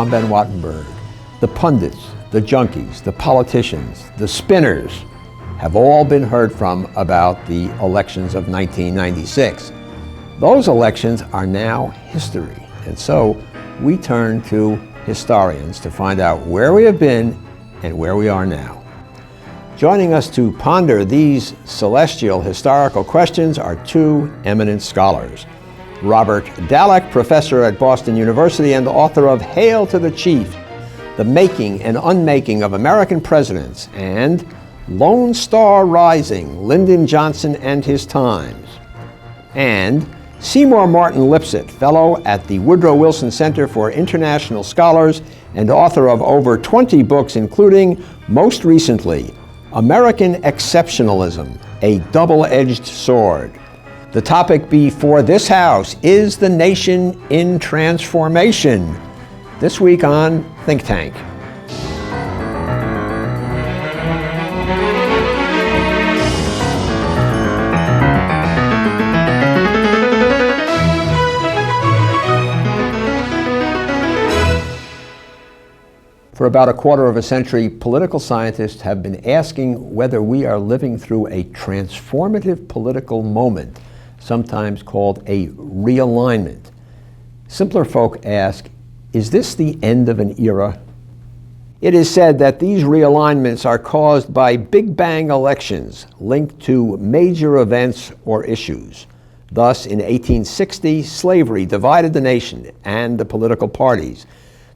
I'm Ben Wattenberg. The pundits, the junkies, the politicians, the spinners have all been heard from about the elections of 1996. Those elections are now history, and so we turn to historians to find out where we have been and where we are now. Joining us to ponder these celestial historical questions are two eminent scholars. Robert Dallek, professor at Boston University and author of Hail to the Chief, The Making and Unmaking of American Presidents, and Lone Star Rising, Lyndon Johnson and His Times. And Seymour Martin Lipset, fellow at the Woodrow Wilson Center for International Scholars and author of over 20 books, including, most recently, American Exceptionalism, a Double-Edged Sword. The topic before this House is the nation in transformation. This week on Think Tank. For about a quarter of a century, political scientists have been asking whether we are living through a transformative political moment, sometimes called a realignment. Simpler folk ask, is this the end of an era? It is said that these realignments are caused by Big Bang elections linked to major events or issues. Thus, in 1860, slavery divided the nation and the political parties.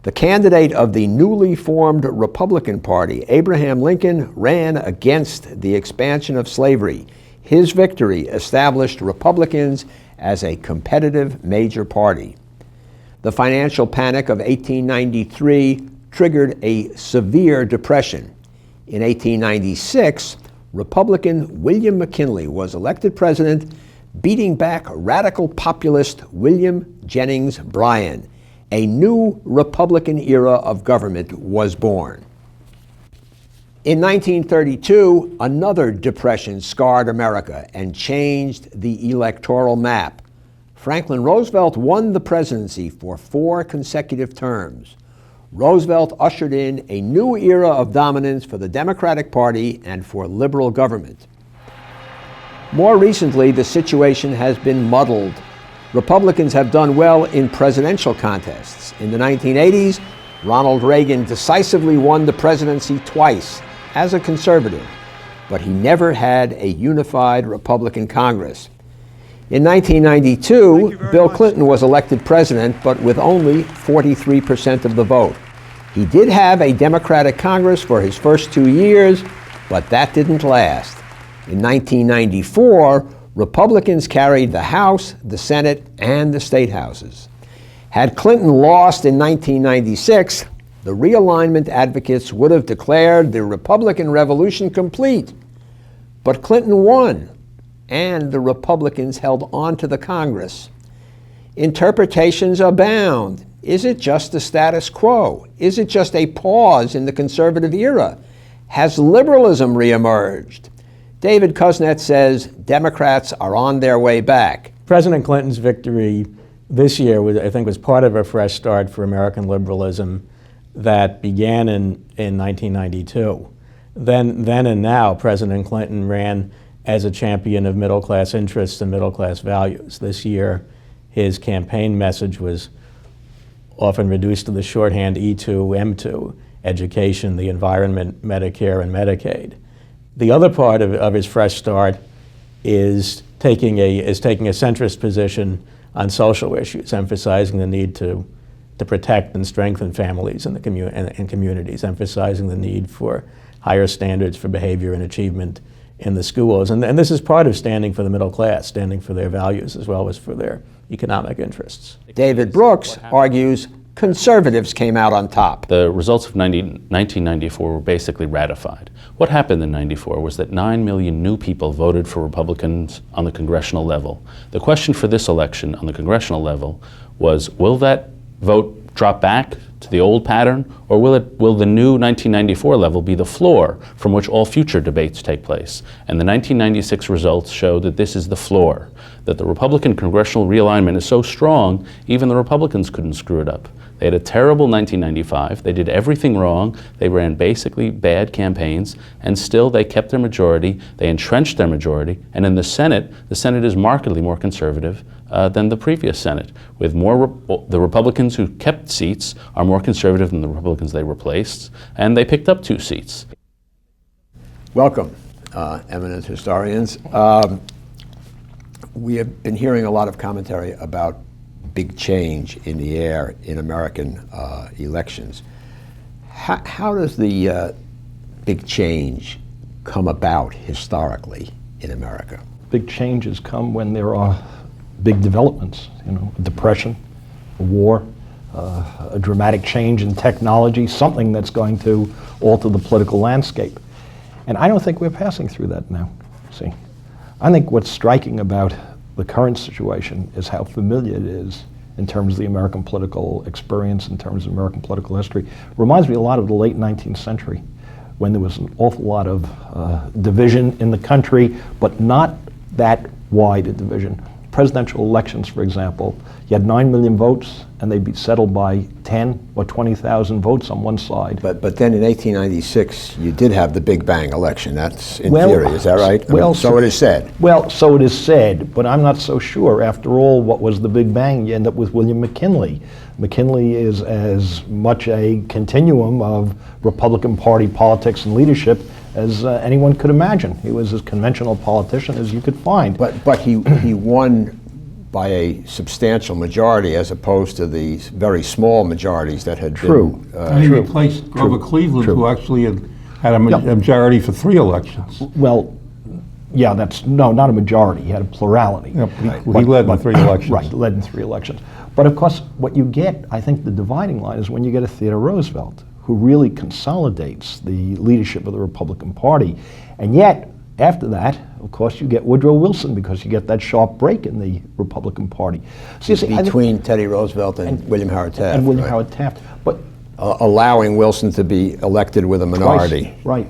The candidate of the newly formed Republican Party, Abraham Lincoln, ran against the expansion of slavery. His victory established Republicans as a competitive major party. The financial panic of 1893 triggered a severe depression. In 1896, Republican William McKinley was elected president, beating back radical populist William Jennings Bryan. A new Republican era of government was born. In 1932, another depression scarred America and changed the electoral map. Franklin Roosevelt won the presidency for 4 consecutive terms. Roosevelt ushered in a new era of dominance for the Democratic Party and for liberal government. More recently, the situation has been muddled. Republicans have done well in presidential contests. In the 1980s, Ronald Reagan decisively won the presidency twice as a conservative, but he never had a unified Republican Congress. In 1992, Bill Clinton was elected president, but with only 43% of the vote. He did have a Democratic Congress for his first 2 years, but that didn't last. In 1994, Republicans carried the House, the Senate, and the state houses. Had Clinton lost in 1996, the realignment advocates would have declared the Republican Revolution complete. But Clinton won, and the Republicans held on to the Congress. Interpretations abound. Is it just the status quo? Is it just a pause in the conservative era? Has liberalism reemerged? David Kuznets says Democrats are on their way back. President Clinton's victory this year, was part of a fresh start for American liberalism that began in 1992. Then and now, President Clinton ran as a champion of middle-class interests and middle-class values. This year, his campaign message was often reduced to the shorthand E2, M2, education, the environment, Medicare, and Medicaid. The other part of his fresh start is taking a centrist position on social issues, emphasizing the need to protect and strengthen families and communities, emphasizing the need for higher standards for behavior and achievement in the schools. And this is part of standing for the middle class, standing for their values as well as for their economic interests. David Brooks argues conservatives came out on top. The results of 1994 were basically ratified. What happened in 94 was that 9 million new people voted for Republicans on the congressional level. The question for this election on the congressional level was, will that vote drop back to the old pattern, or will the new 1994 level be the floor from which all future debates take place? And the 1996 results show that this is the floor, that the Republican congressional realignment is so strong, even the Republicans couldn't screw it up. They had a terrible 1995. They did everything wrong. They ran basically bad campaigns, and still they kept their majority. They entrenched their majority. And in the Senate is markedly more conservative than the previous Senate, with the Republicans who kept seats are more conservative than the Republicans they replaced, and they picked up 2 seats. Welcome, eminent historians. We have been hearing a lot of commentary about big change in the air in American elections. How does the big change come about historically in America? Big changes come when there are big developments, a depression, a war, a dramatic change in technology, something that's going to alter the political landscape. And I don't think we're passing through that now, see. I think what's striking about the current situation is how familiar it is in terms of the American political experience, in terms of American political history. It reminds me a lot of the late 19th century, when there was an awful lot of division in the country, but not that wide a division. Presidential elections, for example, you had 9 million votes, and they'd be settled by 10 or 20,000 votes on one side. But then in 1896, you did have the Big Bang election. That's in theory, is that right? So it is said. Well, so it is said, but I'm not so sure. After all, what was the Big Bang? You end up with William McKinley. McKinley is as much a continuum of Republican Party politics and leadership as anyone could imagine. He was as conventional a politician as you could find. But he won by a substantial majority as opposed to the very small majorities that had been. And he replaced Grover Cleveland, who actually had a majority for 3 elections. Well, yeah, not a majority. He had a plurality. Yep. He led in 3 elections. Right, led in 3 elections. But of course, what you get, I think the dividing line is when you get a Theodore Roosevelt, who really consolidates the leadership of the Republican Party. And yet, after that, of course, you get Woodrow Wilson, because you get that sharp break in the Republican Party. So you see, between Teddy Roosevelt and William Howard Taft. And William Howard Taft. But allowing Wilson to be elected with a minority. Right.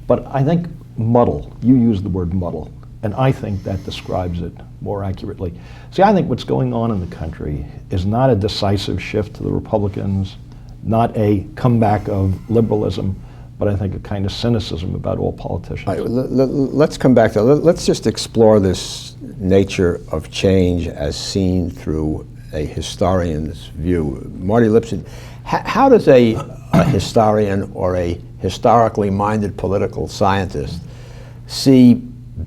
But I think muddle, you use the word muddle, and I think that describes it more accurately. See, I think what's going on in the country is not a decisive shift to the Republicans, not a comeback of liberalism, but I think a kind of cynicism about all politicians. Right, let's come back to let's just explore this nature of change as seen through a historian's view. Marty Lipset, how does a historian or a historically minded political scientist see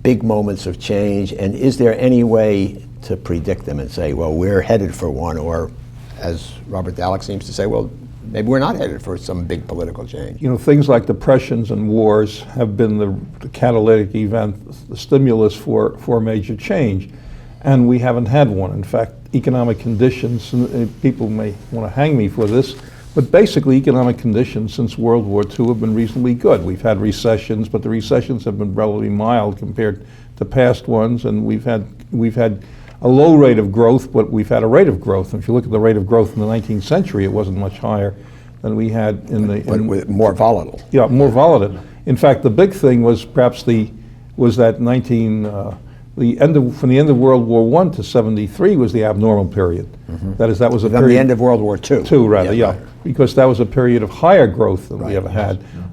big moments of change, and is there any way to predict them and say, well, we're headed for one, or as Robert Dallek seems to say, well, maybe we're not headed for some big political change? Things like depressions and wars have been the catalytic event, the stimulus for major change, and we haven't had one. In fact, economic conditions, and people may want to hang me for this, but basically economic conditions since World War II have been reasonably good. We've had recessions, but the recessions have been relatively mild compared to past ones, and we've had a low rate of growth, but we've had a rate of growth. And if you look at the rate of growth in the 19th century, it wasn't much higher than we had in the... But more volatile. Yeah, more volatile. In fact, the big thing was perhaps from the end of World War I to 73 was the abnormal period. Mm-hmm. That was a period... the end of World War II. Yeah. Because that was a period of higher growth than we ever had. Yeah.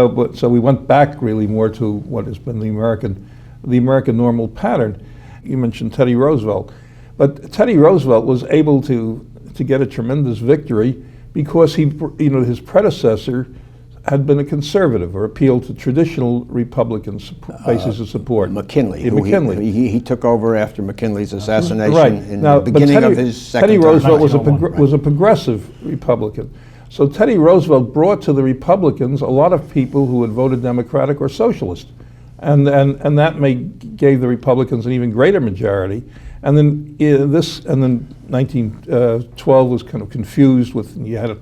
But so we went back really more to what has been the American normal pattern. You mentioned Teddy Roosevelt, but Teddy Roosevelt was able to get a tremendous victory because his predecessor had been a conservative or appealed to traditional Republican bases of support. McKinley. McKinley. He took over after McKinley's assassination in the beginning of his second Teddy term. Roosevelt was a progressive Republican. So Teddy Roosevelt brought to the Republicans a lot of people who had voted Democratic or Socialist. And that gave the Republicans an even greater majority. And then 1912 was kind of confused with, you had,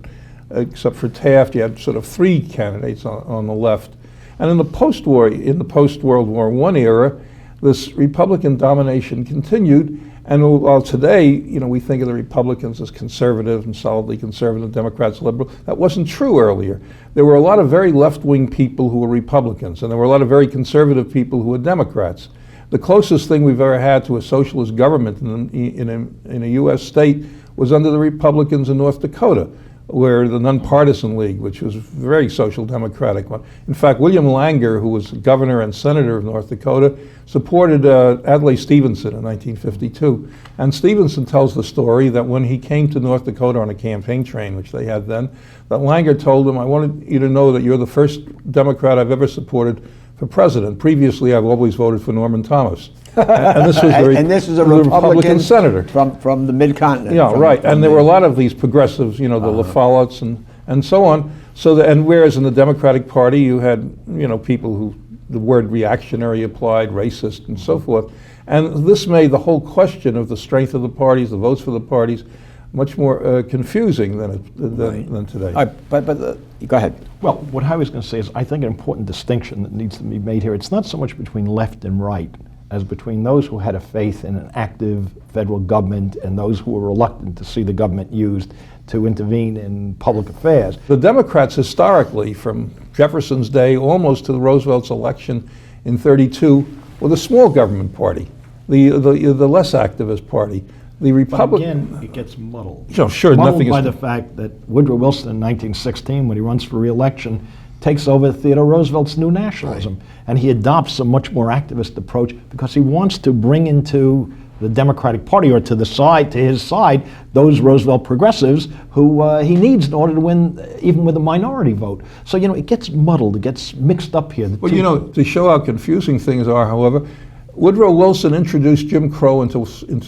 except for Taft, you had sort of 3 candidates on the left. And in the post-World War I era, this Republican domination continued. And while today, we think of the Republicans as conservative and solidly conservative, Democrats liberal, that wasn't true earlier. There were a lot of very left-wing people who were Republicans, and there were a lot of very conservative people who were Democrats. The closest thing we've ever had to a socialist government in a U.S. state was under the Republicans in North Dakota, where the Nonpartisan League, which was a very social democratic one. In fact, William Langer, who was governor and senator of North Dakota, supported Adlai Stevenson in 1952. And Stevenson tells the story that when he came to North Dakota on a campaign train, which they had then, that Langer told him, "I wanted you to know that you're the first Democrat I've ever supported for president. Previously, I've always voted for Norman Thomas." And this was and this is a Republican senator from the mid-continent. Yeah, right. And there were a lot of these progressives, the LaFollettes and so on. And whereas in the Democratic Party you had, people who the word reactionary applied, racist, and so forth. And this made the whole question of the strength of the parties, the votes for the parties, much more confusing than today. But go ahead. Well, what I was going to say is I think an important distinction that needs to be made here, it's not so much between left and right as between those who had a faith in an active federal government and those who were reluctant to see the government used to intervene in public affairs. The Democrats historically, from Jefferson's day almost to the Roosevelt's election in '32, were the small government party, the less activist party. The Republican. But again, it gets muddled. Sure, muddled nothing by is the fact that Woodrow Wilson in 1916, when he runs for re-election, takes over Theodore Roosevelt's New Nationalism, right. And he adopts a much more activist approach because he wants to bring into the Democratic Party, or to his side, those Roosevelt progressives who he needs in order to win, even with a minority vote. So, it gets muddled, it gets mixed up here. Well, to show how confusing things are, however, Woodrow Wilson introduced Jim Crow into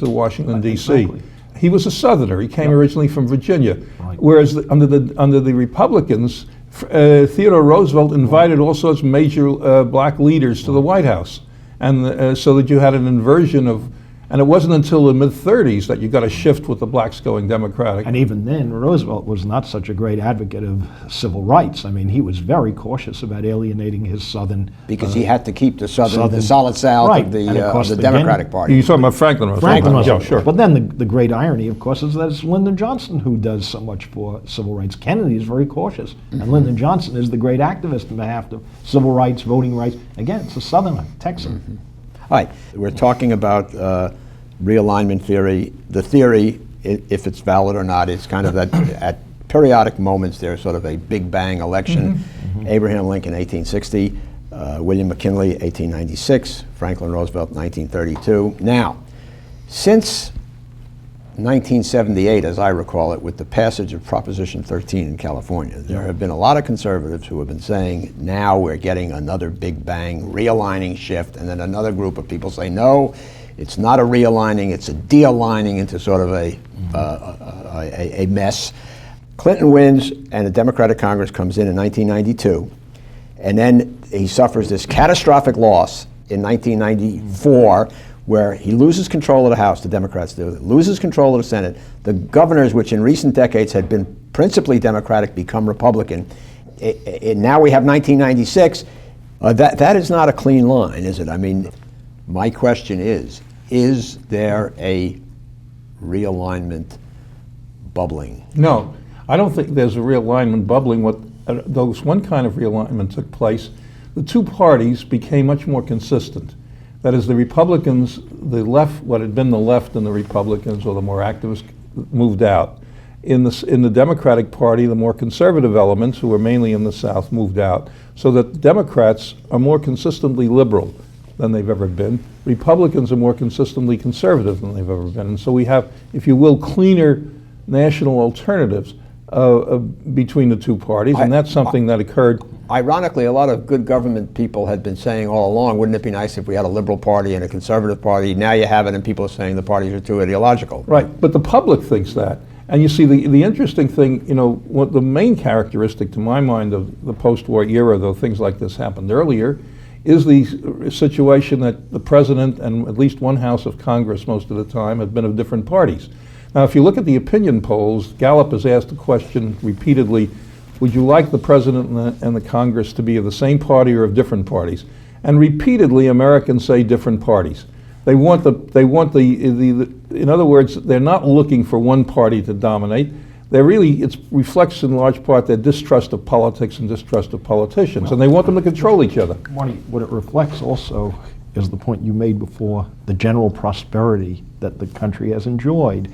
Washington, D.C. Exactly. He was a Southerner. He came originally from Virginia. Right. Whereas under the Republicans, Theodore Roosevelt invited all sorts of major black leaders to the White House. And so that you had an inversion of, and it wasn't until the mid-30s that you got a shift with the blacks going Democratic. And even then, Roosevelt was not such a great advocate of civil rights. I mean, he was very cautious about alienating his Southern... Because he had to keep the solid South right. of the Democratic Party. You're talking about Franklin Roosevelt. Franklin Roosevelt. Yeah, sure. But then the great irony, of course, is that it's Lyndon Johnson who does so much for civil rights. Kennedy is very cautious. Mm-hmm. And Lyndon Johnson is the great activist on behalf of civil rights, voting rights. Again, it's a Southerner, Texan. Mm-hmm. All right. We're talking about... realignment theory. The theory, if it's valid or not, is kind of that at periodic moments there's sort of a Big Bang election. Mm-hmm. Abraham Lincoln, 1860, William McKinley, 1896, Franklin Roosevelt, 1932. Now, since 1978, as I recall it, with the passage of Proposition 13 in California, there have been a lot of conservatives who have been saying, now we're getting another Big Bang realigning shift, and then another group of people say, no, it's not a realigning, it's a de-aligning into sort of a mess. Clinton wins, and the Democratic Congress comes in 1992, and then he suffers this catastrophic loss in 1994, where he loses control of the House, the Democrats do, loses control of the Senate. The governors, which in recent decades had been principally Democratic, become Republican. Now we have 1996. That is not a clean line, is it? I mean, my question is there a realignment bubbling? No, I don't think there's a realignment bubbling. Though one kind of realignment took place, the two parties became much more consistent. That is, the Republicans, the left, what had been the left and the Republicans, or the more activists, moved out. In the Democratic Party, the more conservative elements, who were mainly in the South, moved out. So that Democrats are more consistently liberal than they've ever been. Republicans are more consistently conservative than they've ever been. And so we have, if you will, cleaner national alternatives between the two parties, and that's something that occurred. Ironically, a lot of good government people had been saying all along, wouldn't it be nice if we had a liberal party and a conservative party? Now you have it, and people are saying the parties are too ideological. Right, but the public thinks that. And you see, the interesting thing, what the main characteristic to my mind of the post-war era, though things like this happened earlier, is the situation that the president and at least one house of Congress most of the time have been of different parties. Now, if you look at the opinion polls, Gallup has asked the question repeatedly, would you like the president and the Congress to be of the same party or of different parties? And repeatedly, Americans say different parties. They want in other words, they're not looking for one party to dominate. It reflects in large part their distrust of politics and distrust of politicians, and they want them to control each other. Marty, what it reflects also is the point you made before, the general prosperity that the country has enjoyed.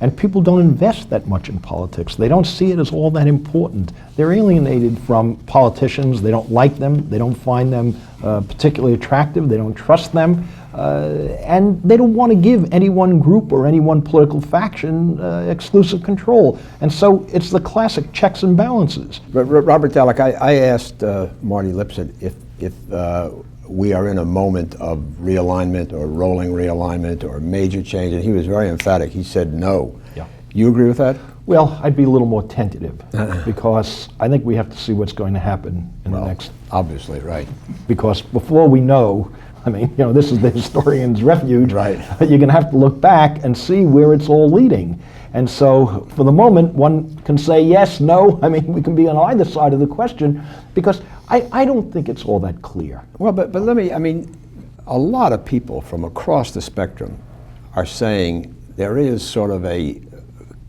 And people don't invest that much in politics. They don't see it as all that important. They're alienated from politicians. They don't like them. They don't find them particularly attractive. They don't trust them. And they don't want to give any one group or any one political faction exclusive control. And so it's the classic checks and balances. But Robert Dallek, I asked Marty Lipset if we are in a moment of realignment or rolling realignment or major change, and he was very emphatic. He said no. Yeah. You agree with that? Well, I'd be a little more tentative because I think we have to see what's going to happen in the next. Obviously, right. Because before we know, I mean, this is the historian's refuge. Right. You're going to have to look back and see where it's all leading. And so, for the moment, one can say yes, no. I mean, we can be on either side of the question because I don't think it's all that clear. Well, but let me, I mean, a lot of people from across the spectrum are saying there is sort of a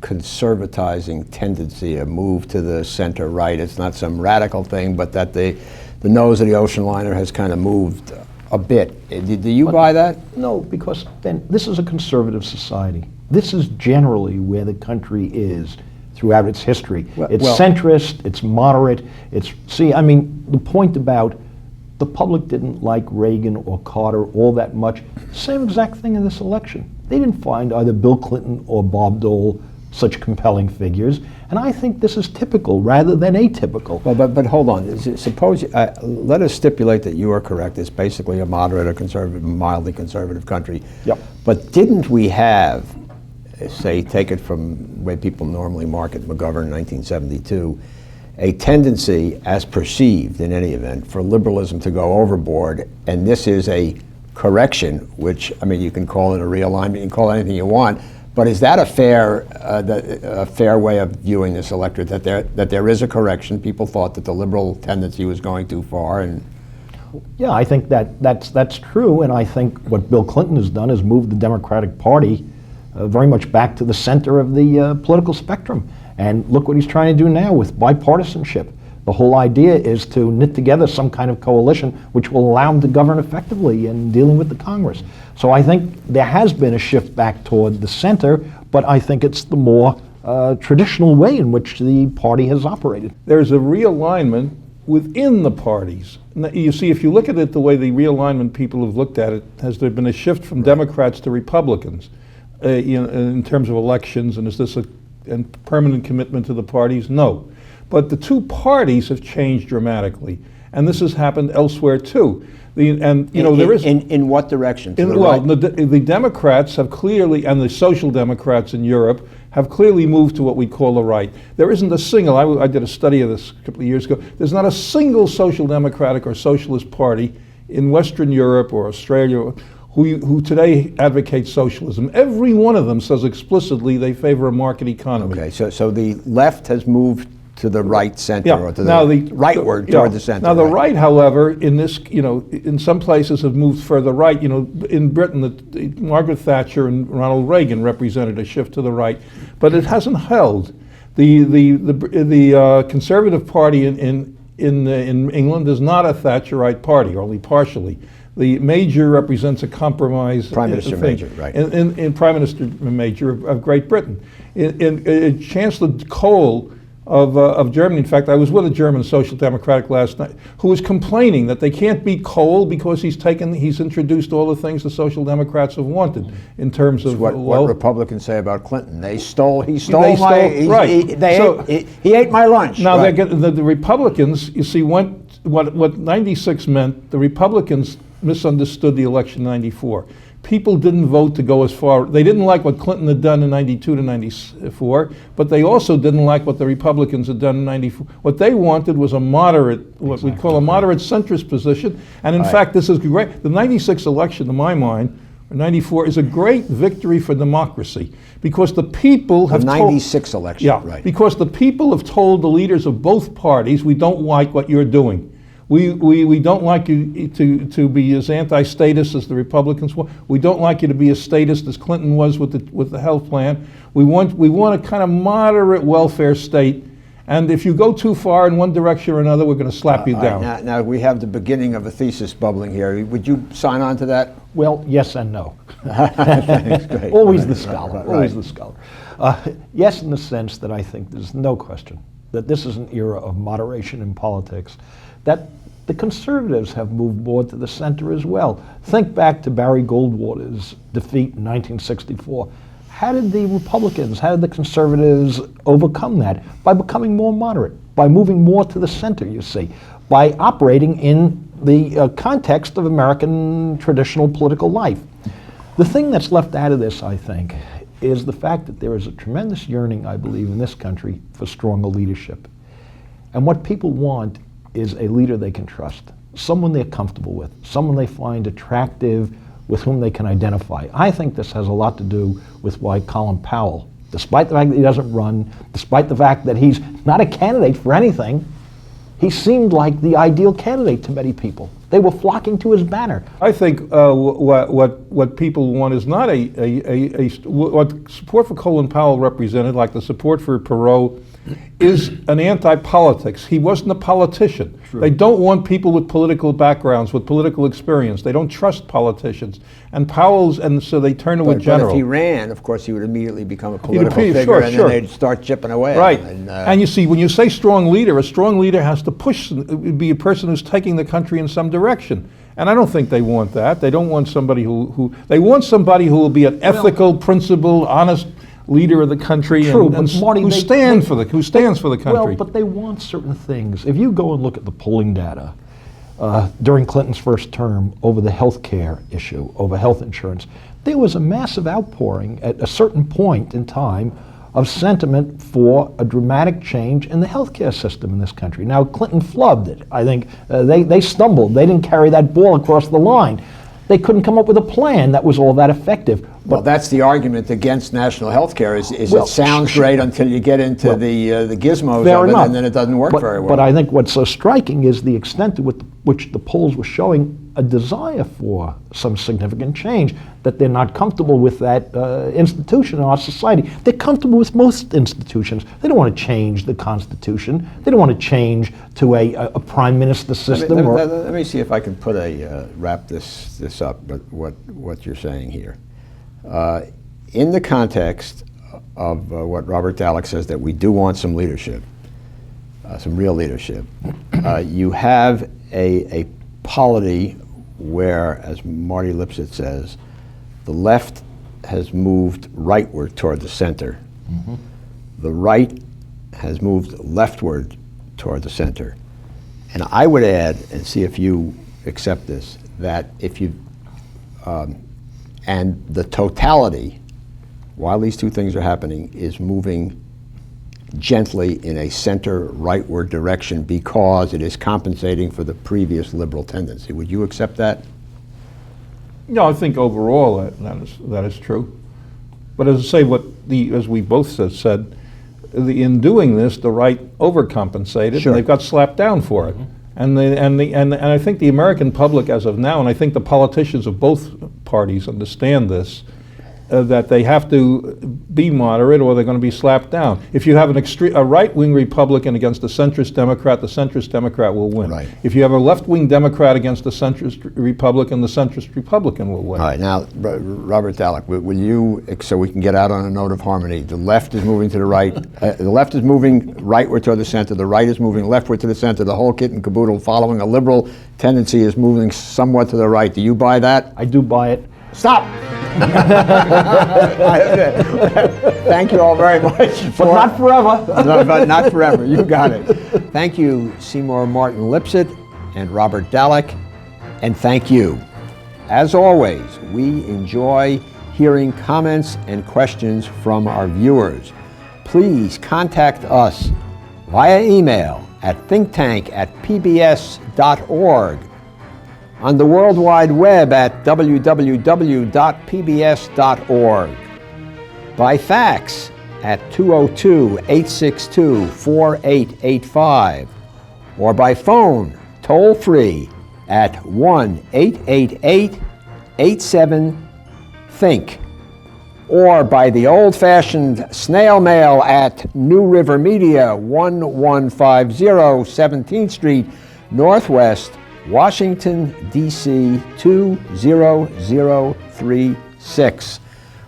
conservatizing tendency, a move to the center right. It's not some radical thing, but that the nose of the ocean liner has kind of moved a bit. Do you buy that? No, because Ben, this is a conservative society. This is generally where the country is throughout its history. It's centrist, it's moderate, the point about the public didn't like Reagan or Carter all that much, same exact thing in this election. They didn't find either Bill Clinton or Bob Dole such compelling figures, and I think this is typical rather than atypical. Well, but hold on. Suppose let us stipulate that you are correct. It's basically a moderate or conservative, mildly conservative country. Yep. But didn't we have, say, take it from the way people normally market McGovern in 1972, a tendency, as perceived in any event, for liberalism to go overboard, and this is a correction, which, I mean, you can call it a realignment, you can call it anything you want, but is that a fair way of viewing this electorate, that there is a correction? People thought that the liberal tendency was going too far, and yeah, I think that's true, and I think what Bill Clinton has done is moved the Democratic Party very much back to the center of the political spectrum. And look what he's trying to do now with bipartisanship. The whole idea is to knit together some kind of coalition which will allow him to govern effectively in dealing with the Congress. So I think there has been a shift back toward the center, but I think it's the more traditional way in which the party has operated. There's a realignment within the parties. You see, if you look at it the way the realignment people have looked at it, has there been a shift from Democrats to Republicans in terms of elections, and is this a permanent commitment to the parties? No. But the two parties have changed dramatically, and this has happened elsewhere too. In what direction? The Democrats have clearly, and the Social Democrats in Europe have clearly moved to what we call the right. There isn't a single, I did a study of this a couple of years ago, there's not a single Social Democratic or Socialist party in Western Europe or Australia who today advocates socialism. Every one of them says explicitly they favor a market economy. Okay, so the left has moved to the right center, or to now the rightward toward the center. Now the right, however, in some places have moved further right. In Britain, Margaret Thatcher and Ronald Reagan represented a shift to the right, but it hasn't held. The Conservative Party in England is not a Thatcherite party, or only partially. The Major represents a compromise. Prime Minister Major, right. In Prime Minister Major of Great Britain. In Chancellor Kohl of Germany, in fact, I was with a German Social Democratic last night who was complaining that they can't beat Kohl because he's introduced all the things the Social Democrats have wanted in terms of what Republicans say about Clinton. He ate my lunch. Now the Republicans, you see, what 96 meant, the Republicans misunderstood the election in 94. People didn't vote to go as far. They didn't like what Clinton had done in 92 to 94, but they also didn't like what the Republicans had done in 94. What they wanted was a moderate, what we call a moderate centrist position. And in fact, this is great. The 96 election, to my mind, or 94, is a great victory for democracy because the people have told... The 96 election, right. Because the people have told the leaders of both parties, we don't like what you're doing. We don't like you to be as anti-statist as the Republicans want. We don't like you to be as statist as Clinton was with the health plan. We want a kind of moderate welfare state. And if you go too far in one direction or another, we're going to slap you down. Right, now we have the beginning of a thesis bubbling here. Would you sign on to that? Well, yes and no. Thanks, great. Always the scholar, Right. always the scholar. Yes, in the sense that I think there's no question that this is an era of moderation in politics, that the conservatives have moved more to the center as well. Think back to Barry Goldwater's defeat in 1964. How did the Republicans, how did the conservatives overcome that? By becoming more moderate, by moving more to the center, you see, by operating in the context of American traditional political life. The thing that's left out of this, I think, is the fact that there is a tremendous yearning, I believe, in this country for stronger leadership. And what people want is a leader they can trust, someone they're comfortable with, someone they find attractive, with whom they can identify. I think this has a lot to do with why Colin Powell, despite the fact that he doesn't run, despite the fact that he's not a candidate for anything, he seemed like the ideal candidate to many people. They were flocking to his banner. I think what people want is not what support for Colin Powell represented, like the support for Perot, is an anti-politics. He wasn't a politician. True. They don't want people with political backgrounds, with political experience. They don't trust politicians. And so they turn to a general. But if he ran, of course, he would immediately become a political figure, and then they'd start chipping away. Right. And you see, when you say strong leader, a strong leader has to be a person who's taking the country in some direction. And I don't think they want that. They don't want somebody they want somebody who will be an ethical, principled, honest leader of the country. True, but Marty, who stands for the country. Well, but they want certain things. If you go and look at the polling data during Clinton's first term over the health care issue, over health insurance, there was a massive outpouring at a certain point in time of sentiment for a dramatic change in the healthcare system in this country. Now, Clinton flubbed it. I think they stumbled. They didn't carry that ball across the line. They couldn't come up with a plan that was all that effective. Well, that's the argument against national health care, is it sounds great until you get into the gizmos of it, and then it doesn't work very well. But I think what's so striking is the extent to which the polls were showing a desire for some significant change, that they're not comfortable with that institution in our society. They're comfortable with most institutions. They don't want to change the Constitution. They don't want to change to a prime minister system. Let me see if I can wrap this up, but what you're saying here. In the context of what Robert Dallek says, that we do want some leadership, some real leadership, you have a polity where, as Marty Lipset says, the left has moved rightward toward the center. Mm-hmm. The right has moved leftward toward the center. And I would add, and see if you accept this, that if you, and the totality, while these two things are happening, is moving gently in a center rightward direction because it is compensating for the previous liberal tendency. Would you accept that? No, I think overall that is true. But as I say, as we both said, in doing this, the right overcompensated, sure, and they've got slapped down for it. Mm-hmm. And I think the American public, as of now, and I think the politicians of both parties understand this, that they have to be moderate or they're going to be slapped down. If you have a right-wing Republican against a centrist Democrat will win. Right. If you have a left-wing Democrat against a centrist Republican, the centrist Republican will win. All right, now, Robert Dallek, will you, so we can get out on a note of harmony, the left is moving to the right, the left is moving rightward toward the center, the right is moving leftward to the center, the whole kit and caboodle following a liberal tendency is moving somewhat to the right. Do you buy that? I do buy it. Stop! Thank you all very much. But not forever. No, but not forever. You got it. Thank you, Seymour Martin Lipset and Robert Dallek, and thank you. As always, we enjoy hearing comments and questions from our viewers. Please contact us via email at thinktank@pbs.org, on the World Wide Web at www.pbs.org, by fax at 202-862-4885, or by phone toll free at 1-888-87-THINK, or by the old-fashioned snail mail at New River Media, 1150 17th Street, Northwest, Washington, D.C. 20036.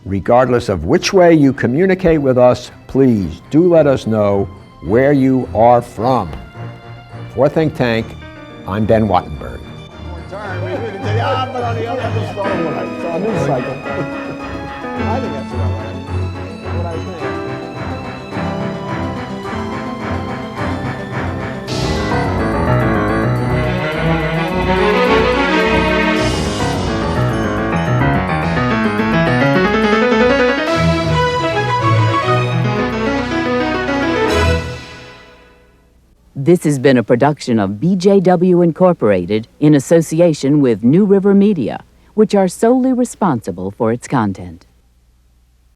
Regardless of which way you communicate with us, please do let us know where you are from. For Think Tank, I'm Ben Wattenberg. This has been a production of BJW Incorporated in association with New River Media, which are solely responsible for its content.